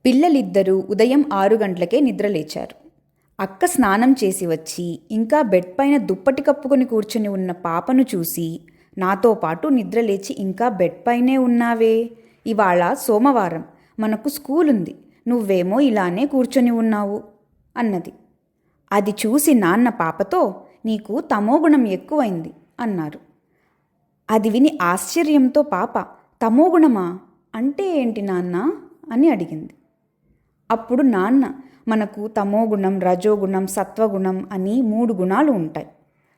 పిల్లలిద్దరూ ఉదయం 6 గంటలకే నిద్రలేచారు. అక్క స్నానం చేసి వచ్చి ఇంకా బెడ్ పైన దుప్పటి కప్పుకొని కూర్చుని ఉన్న పాపను చూసి, నాతో పాటు నిద్రలేచి ఇంకా బెడ్ పైనే ఉన్నావే, ఇవాళ సోమవారం, మనకు స్కూలుంది, నువ్వేమో ఇలానే కూర్చొని ఉన్నావు అన్నది. అది చూసి నాన్న పాపతో, నీకు తమోగుణం ఎక్కువైంది అన్నారు. అది విని ఆశ్చర్యంతో పాప, తమోగుణమా అంటే ఏంటి నాన్న అని అడిగింది. అప్పుడు నాన్న, మనకు తమోగుణం, రజోగుణం, సత్వగుణం అని 3 గుణాలు ఉంటాయి.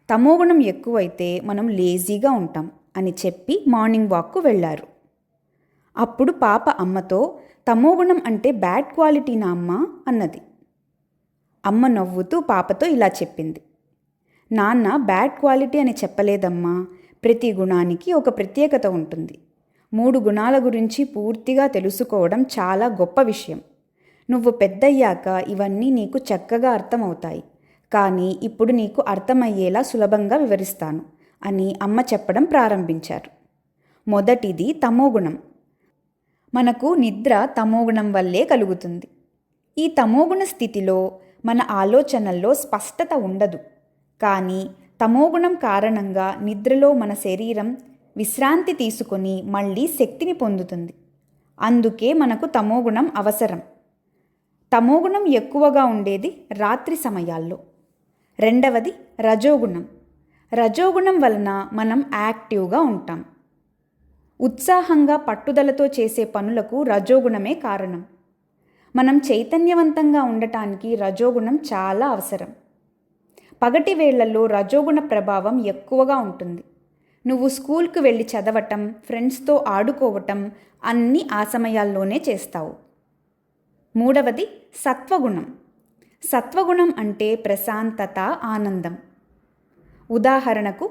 తమోగుణం ఎక్కువైతే మనం లేజీగా ఉంటాం అని చెప్పి మార్నింగ్ వాక్కు వెళ్ళారు. అప్పుడు పాప అమ్మతో, తమోగుణం అంటే బ్యాడ్ క్వాలిటీనా అమ్మా అన్నది. అమ్మ నవ్వుతూ పాపతో ఇలా చెప్పింది, నాన్న బ్యాడ్ క్వాలిటీ అని చెప్పలేదమ్మా, ప్రతి గుణానికి ఒక ప్రత్యేకత ఉంటుంది. 3 గుణాల గురించి పూర్తిగా తెలుసుకోవడం చాలా గొప్ప విషయం. నువ్వు పెద్దయ్యాక ఇవన్నీ నీకు చక్కగా అర్థమవుతాయి, కానీ ఇప్పుడు నీకు అర్థమయ్యేలా సులభంగా వివరిస్తాను అని అమ్మ చెప్పడం ప్రారంభించారు. మొదటిది తమోగుణం. మనకు నిద్ర తమోగుణం వల్లే కలుగుతుంది. ఈ తమోగుణ స్థితిలో మన ఆలోచనల్లో స్పష్టత ఉండదు, కానీ తమోగుణం కారణంగా నిద్రలో మన శరీరం విశ్రాంతి తీసుకొని మళ్ళీ శక్తిని పొందుతుంది. అందుకే మనకు తమోగుణం అవసరం. తమోగుణం ఎక్కువగా ఉండేది రాత్రి సమయాల్లో. రెండవది రజోగుణం. రజోగుణం వలన మనం యాక్టివ్గా ఉంటాం. ఉత్సాహంగా పట్టుదలతో చేసే పనులకు రజోగుణమే కారణం. మనం చైతన్యవంతంగా ఉండటానికి రజోగుణం చాలా అవసరం. పగటి వేళ్లలో రజోగుణ ప్రభావం ఎక్కువగా ఉంటుంది. నువ్వు స్కూల్కి వెళ్ళి చదవటం, ఫ్రెండ్స్తో ఆడుకోవటం అన్నీ ఆ సమయాల్లోనే చేస్తావు. మూడవది సత్వగుణం. సత్వగుణం అంటే ప్రశాంతత, ఆనందం. ఉదాహరణకు,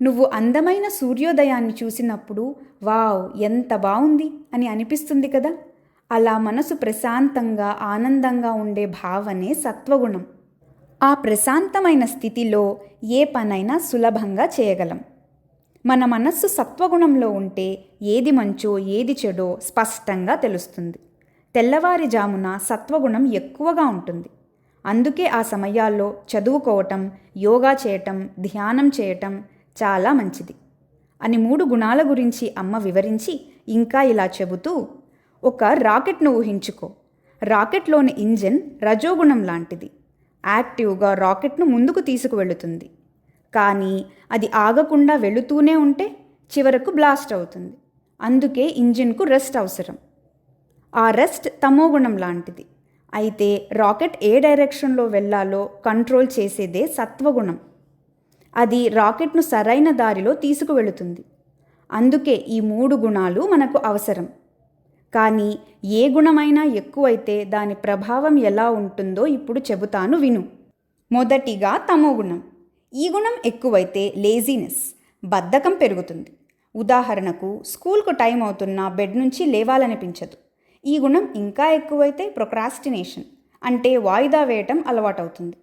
నువ్వు అందమైన సూర్యోదయాన్ని చూసినప్పుడు వావ్ ఎంత బాగుంది అని అనిపిస్తుంది కదా, అలా మనసు ప్రశాంతంగా, ఆనందంగా ఉండే భావనే సత్వగుణం. ఆ ప్రశాంతమైన స్థితిలో ఏ పనైనా సులభంగా చేయగలం. మన మనస్సు సత్వగుణంలో ఉంటే ఏది మంచో ఏది చెడో స్పష్టంగా తెలుస్తుంది. తెల్లవారిజామున సత్వగుణం ఎక్కువగా ఉంటుంది. అందుకే ఆ సమయాల్లో చదువుకోవటం, యోగా చేయటం, ధ్యానం చేయటం చాలా మంచిది అని 3 గుణాల గురించి అమ్మ వివరించి ఇంకా ఇలా చెబుతూ, ఒక రాకెట్ను ఊహించుకో. రాకెట్లోని ఇంజిన్ రజోగుణం లాంటిది. యాక్టివ్గా రాకెట్ను ముందుకు తీసుకువెళుతుంది. కానీ అది ఆగకుండా వెళుతూనే ఉంటే చివరకు బ్లాస్ట్ అవుతుంది. అందుకే ఇంజిన్కు రెస్ట్ అవసరం. ఆ రెస్ట్ తమోగుణం లాంటిది. అయితే రాకెట్ ఏ డైరెక్షన్లో వెళ్ళాలో కంట్రోల్ చేసేదే సత్వగుణం. అది రాకెట్ను సరైన దారిలో తీసుకువెళుతుంది. అందుకే ఈ 3 గుణాలు మనకు అవసరం. కానీ ఏ గుణమైనా ఎక్కువైతే దాని ప్రభావం ఎలా ఉంటుందో ఇప్పుడు చెబుతాను విను. మొదటిగా తమోగుణం. ఈ గుణం ఎక్కువైతే లేజీనెస్, బద్ధకం పెరుగుతుంది. ఉదాహరణకు, స్కూల్కు టైం అవుతున్నా బెడ్ నుంచి లేవాలనిపించదు. ఈ గుణం ఇంకా ఎక్కువైతే ప్రొక్రాస్టినేషన్ అంటే వాయిదా వేయటం అలవాటవుతుంది.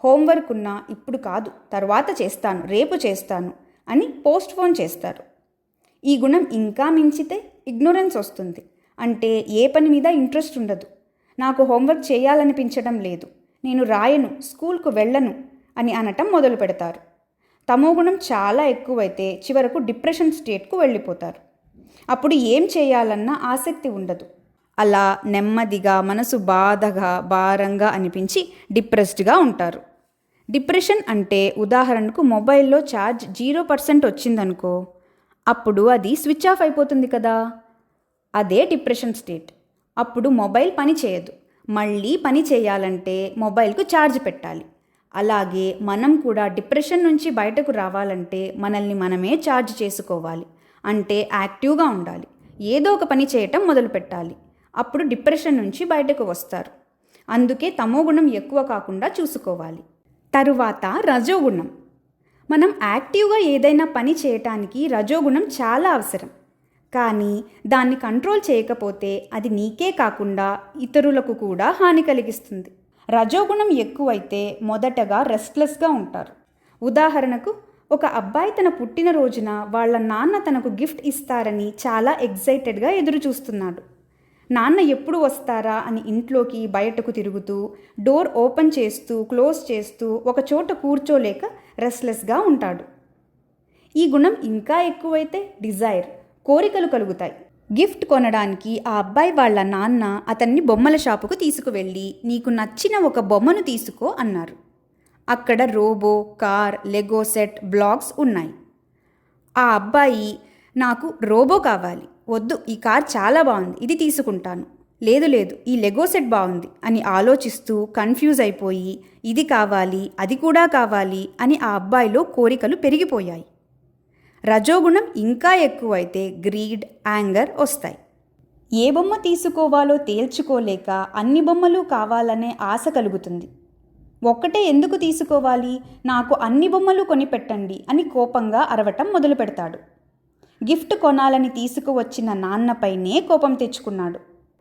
హోంవర్క్ ఉన్నా ఇప్పుడు కాదు, తర్వాత చేస్తాను, రేపు చేస్తాను అని పోస్ట్పోన్ చేస్తారు. ఈ గుణం ఇంకా మించితే ఇగ్నోరెన్స్ వస్తుంది. అంటే ఏ పని మీద ఇంట్రెస్ట్ ఉండదు. నాకు హోంవర్క్ చేయాలనిపించడం లేదు, నేను రాయను, స్కూల్కు వెళ్ళను అని అనటం మొదలు పెడతారు. తమోగుణం చాలా ఎక్కువైతే చివరకు డిప్రెషన్ స్టేట్కు వెళ్ళిపోతారు. అప్పుడు ఏం చేయాలన్నా ఆసక్తి ఉండదు. అలా నెమ్మదిగా మనసు బాధగా, భారంగా అనిపించి డిప్రెస్డ్గా ఉంటారు. డిప్రెషన్ అంటే ఉదాహరణకు మొబైల్లో ఛార్జ్ 0% వచ్చిందనుకో, అప్పుడు అది స్విచ్ ఆఫ్ అయిపోతుంది కదా, అదే డిప్రెషన్ స్టేట్. అప్పుడు మొబైల్ పని చేయదు. మళ్ళీ పని చేయాలంటే మొబైల్కు ఛార్జ్ పెట్టాలి. అలాగే మనం కూడా డిప్రెషన్ నుంచి బయటకు రావాలంటే మనల్ని మనమే ఛార్జ్ చేసుకోవాలి. అంటే యాక్టివ్గా ఉండాలి, ఏదో ఒక పని చేయటం మొదలు పెట్టాలి. అప్పుడు డిప్రెషన్ నుంచి బయటకు వస్తారు. అందుకే తమోగుణం ఎక్కువ కాకుండా చూసుకోవాలి. తరువాత రజోగుణం. మనం యాక్టివ్గా ఏదైనా పని చేయటానికి రజోగుణం చాలా అవసరం. కానీ దాన్ని కంట్రోల్ చేయకపోతే అది నీకే కాకుండా ఇతరులకు కూడా హాని కలిగిస్తుంది. రజోగుణం ఎక్కువైతే మొదటగా రెస్ట్లెస్గా ఉంటారు. ఉదాహరణకు, ఒక అబ్బాయి తన పుట్టినరోజున వాళ్ళ నాన్న తనకు గిఫ్ట్ ఇస్తారని చాలా ఎగ్జైటెడ్గా ఎదురు చూస్తున్నాడు. నాన్న ఎప్పుడు వస్తారా అని ఇంట్లోకి బయటకు తిరుగుతూ, డోర్ ఓపెన్ చేస్తూ క్లోజ్ చేస్తూ ఒకచోట కూర్చోలేక రెస్ట్లెస్గా ఉంటాడు. ఈ గుణం ఇంకా ఎక్కువైతే డిజైర్, కోరికలు కలుగుతాయి. గిఫ్ట్ కొనడానికి ఆ అబ్బాయి వాళ్ళ నాన్న అతన్ని బొమ్మల షాపుకు తీసుకువెళ్ళి, నీకు నచ్చిన ఒక బొమ్మను తీసుకో అన్నారు. అక్కడ robot, car, Lego set, blocks ఉన్నాయి. ఆ అబ్బాయి, నాకు రోబో కావాలి, వద్దు ఈ కార్ చాలా బాగుంది, ఇది తీసుకుంటాను, లేదు లేదు ఈ లెగో సెట్ బాగుంది అని ఆలోచిస్తూ కన్ఫ్యూజ్ అయిపోయి, ఇది కావాలి అది కూడా కావాలి అని ఆ అబ్బాయిలో కోరికలు పెరిగిపోయాయి. రజోగుణం ఇంకా ఎక్కువైతే గ్రీడ్, యాంగర్ వస్తాయి. ఏ బొమ్మ తీసుకోవాలో తేల్చుకోలేక అన్ని బొమ్మలు కావాలనే ఆశ కలుగుతుంది. ఒక్కటే ఎందుకు తీసుకోవాలి, నాకు అన్ని బొమ్మలు కొనిపెట్టండి అని కోపంగా అరవటం మొదలు పెడతాడు. గిఫ్ట్ కొనాలని తీసుకువచ్చిన నాన్నపైనే కోపం తెచ్చుకున్నాడు.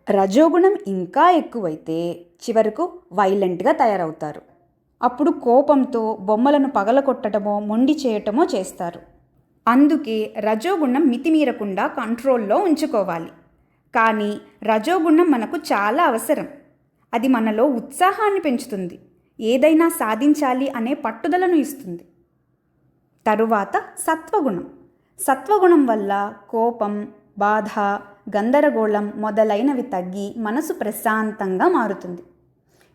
రజోగుణం ఇంకా ఎక్కువైతే చివరకు వైలెంట్గా తయారవుతారు. అప్పుడు కోపంతో బొమ్మలను పగలగొట్టడమో మొండి చేయటమో చేస్తారు. అందుకే రజోగుణం మితిమీరకుండా కంట్రోల్లో ఉంచుకోవాలి. కానీ రజోగుణం మనకు చాలా అవసరం. అది మనలో ఉత్సాహాన్ని పెంచుతుంది, ఏదైనా సాధించాలి అనే పట్టుదలను ఇస్తుంది. తరువాత సత్వగుణం. సత్వగుణం వల్ల కోపం, బాధ, గందరగోళం మొదలైనవి తగ్గి మనసు ప్రశాంతంగా మారుతుంది.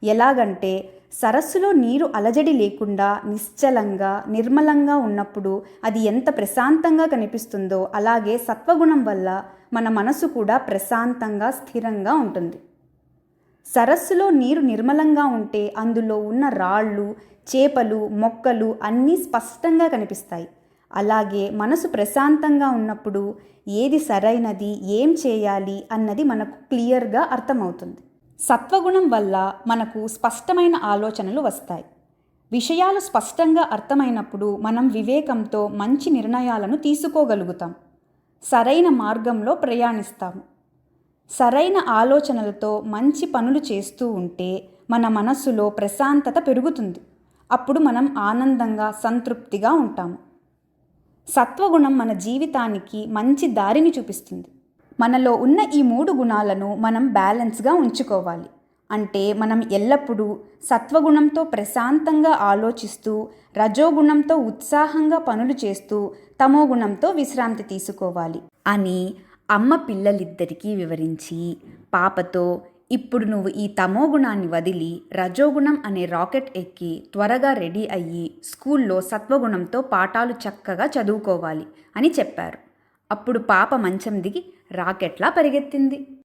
ఎలాగంటే సరస్సులో నీరు అలజడి లేకుండా నిశ్చలంగా, నిర్మలంగా ఉన్నప్పుడు అది ఎంత ప్రశాంతంగా కనిపిస్తుందో అలాగే సత్వగుణం వల్ల మన మనసు కూడా ప్రశాంతంగా, స్థిరంగా ఉంటుంది. సరస్సులో నీరు నిర్మలంగా ఉంటే అందులో ఉన్న రాళ్ళు, చేపలు, మొక్కలు అన్నీ స్పష్టంగా కనిపిస్తాయి. అలాగే మనసు ప్రశాంతంగా ఉన్నప్పుడు ఏది సరైనది, ఏం చేయాలి అన్నది మనకు క్లియర్గా అర్థమవుతుంది. సత్వగుణం వల్ల మనకు స్పష్టమైన ఆలోచనలు వస్తాయి. విషయాలు స్పష్టంగా అర్థమైనప్పుడు మనం వివేకంతో మంచి నిర్ణయాలను తీసుకోగలుగుతాం. సరైన మార్గంలో ప్రయాణిస్తాము. సరైన ఆలోచనలతో మంచి పనులు చేస్తూ ఉంటే మన మనస్సులో ప్రశాంతత పెరుగుతుంది. అప్పుడు మనం ఆనందంగా, సంతృప్తిగా ఉంటాము. సత్వగుణం మన జీవితానికి మంచి దారిని చూపిస్తుంది. మనలో ఉన్న ఈ 3 గుణాలను మనం బ్యాలెన్స్గా ఉంచుకోవాలి. అంటే మనం ఎల్లప్పుడూ సత్వగుణంతో ప్రశాంతంగా ఆలోచిస్తూ, రజోగుణంతో ఉత్సాహంగా పనులు చేస్తూ, తమోగుణంతో విశ్రాంతి తీసుకోవాలి అని అమ్మ పిల్లలిద్దరికీ వివరించి పాపతో, ఇప్పుడు నువ్వు ఈ తమోగుణాన్ని వదిలి రజోగుణం అనే రాకెట్ ఎక్కి త్వరగా రెడీ అయ్యి స్కూల్లో సత్వగుణంతో పాఠాలు చక్కగా చదువుకోవాలి అని చెప్పారు. అప్పుడు పాప మంచం దిగి రాకెట్లా పరిగెత్తింది.